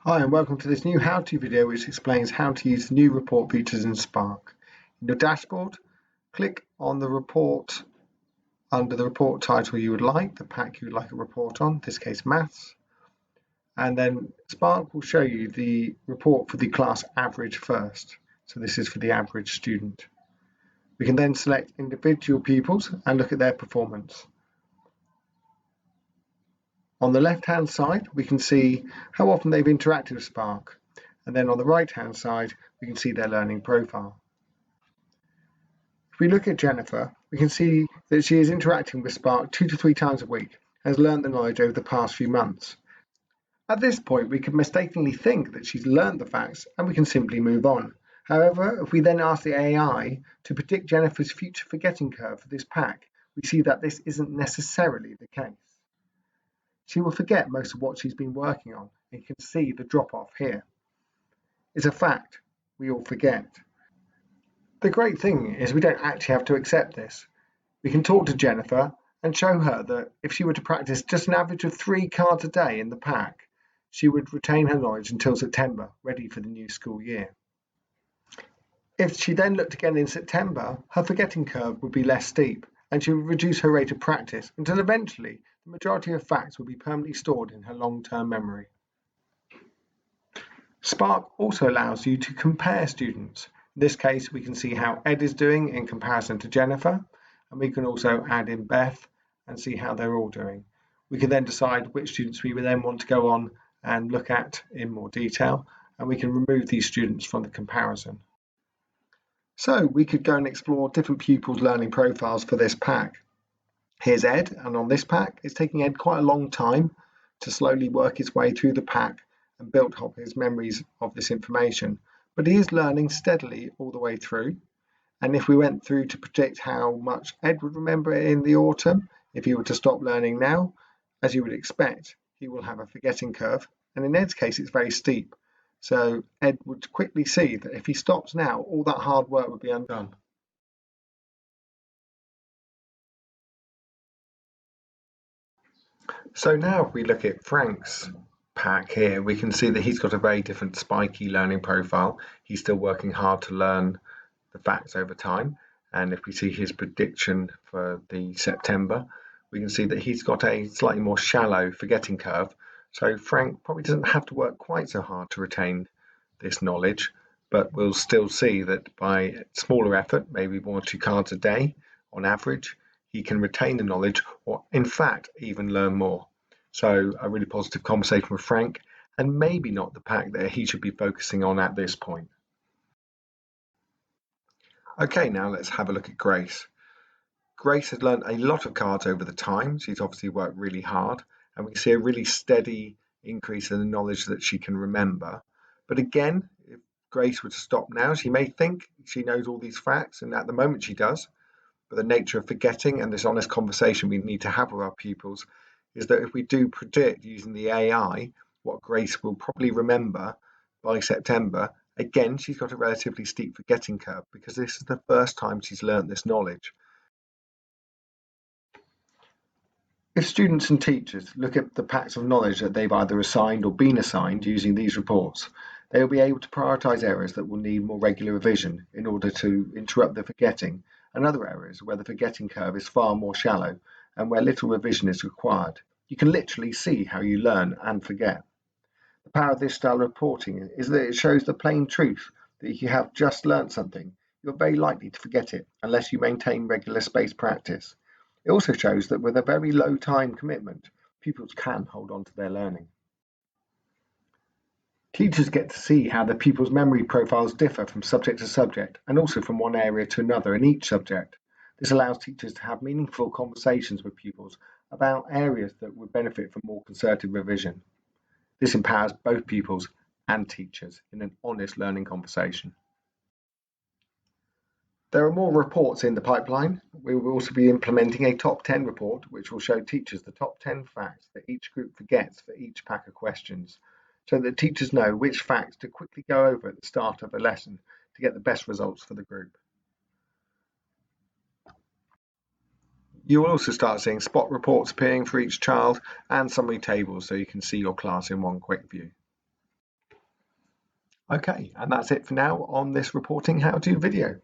Hi and welcome to this new how-to video which explains how to use the new report features in Spark. In your dashboard, click on the report under the report title you would like, the pack you would like a report on, in this case maths, and then Spark will show you the report for the class average first. So this is for the average student. We can then select individual pupils and look at their performance. On the left-hand side, we can see how often they've interacted with Spark. And then on the right-hand side, we can see their learning profile. If we look at Jennifer, we can see that she is interacting with Spark 2 to 3 times a week and has learned the knowledge over the past few months. At this point, we could mistakenly think that she's learned the facts and we can simply move on. However, if we then ask the AI to predict Jennifer's future forgetting curve for this pack, we see that this isn't necessarily the case. She will forget most of what she's been working on, and you can see the drop-off here. It's a fact, we all forget. The great thing is we don't actually have to accept this. We can talk to Jennifer and show her that if she were to practice just an average of 3 cards a day in the pack, she would retain her knowledge until September, ready for the new school year. If she then looked again in September, her forgetting curve would be less steep, and she would reduce her rate of practice until eventually the majority of facts will be permanently stored in her long-term memory. Spark also allows you to compare students. In this case, we can see how Ed is doing in comparison to Jennifer, and we can also add in Beth and see how they're all doing. We can then decide which students we would then want to go on and look at in more detail, and we can remove these students from the comparison. So we could go and explore different pupils' learning profiles for this pack. Here's Ed, and on this pack, it's taking Ed quite a long time to slowly work his way through the pack and build up his memories of this information. But he is learning steadily all the way through. And if we went through to predict how much Ed would remember in the autumn, if he were to stop learning now, as you would expect, he will have a forgetting curve. And in Ed's case, it's very steep. So Ed would quickly see that if he stops now, all that hard work would be undone. So now if we look at Frank's pack here, we can see that he's got a very different spiky learning profile. He's still working hard to learn the facts over time. And if we see his prediction for the September, we can see that he's got a slightly more shallow forgetting curve. So Frank probably doesn't have to work quite so hard to retain this knowledge, but we'll still see that by smaller effort, maybe 1 or 2 cards a day on average, he can retain the knowledge or in fact even learn more. So a really positive conversation with Frank, and maybe not the pack that he should be focusing on at this point. Okay, now let's have a look at Grace. Grace has learned a lot of cards over the time. She's obviously worked really hard, and we can see a really steady increase in the knowledge that she can remember. But again, if Grace were to stop now, she may think she knows all these facts, and at the moment she does. But the nature of forgetting and this honest conversation we need to have with our pupils is that if we do predict using the AI what Grace will probably remember by September, again, she's got a relatively steep forgetting curve because this is the first time she's learned this knowledge. If students and teachers look at the packs of knowledge that they've either assigned or been assigned using these reports, they will be able to prioritise areas that will need more regular revision in order to interrupt the forgetting, and other areas where the forgetting curve is far more shallow and where little revision is required. You can literally see how you learn and forget. The power of this style of reporting is that it shows the plain truth that if you have just learnt something, you're very likely to forget it unless you maintain regular spaced practice. It also shows that with a very low time commitment, pupils can hold on to their learning. Teachers get to see how their pupils' memory profiles differ from subject to subject and also from one area to another in each subject. This allows teachers to have meaningful conversations with pupils about areas that would benefit from more concerted revision. This empowers both pupils and teachers in an honest learning conversation. There are more reports in the pipeline. We will also be implementing a top 10 report, which will show teachers the top 10 facts that each group forgets for each pack of questions, so that teachers know which facts to quickly go over at the start of a lesson to get the best results for the group. You will also start seeing spot reports appearing for each child and summary tables so you can see your class in one quick view. Okay, and that's it for now on this reporting how-to video.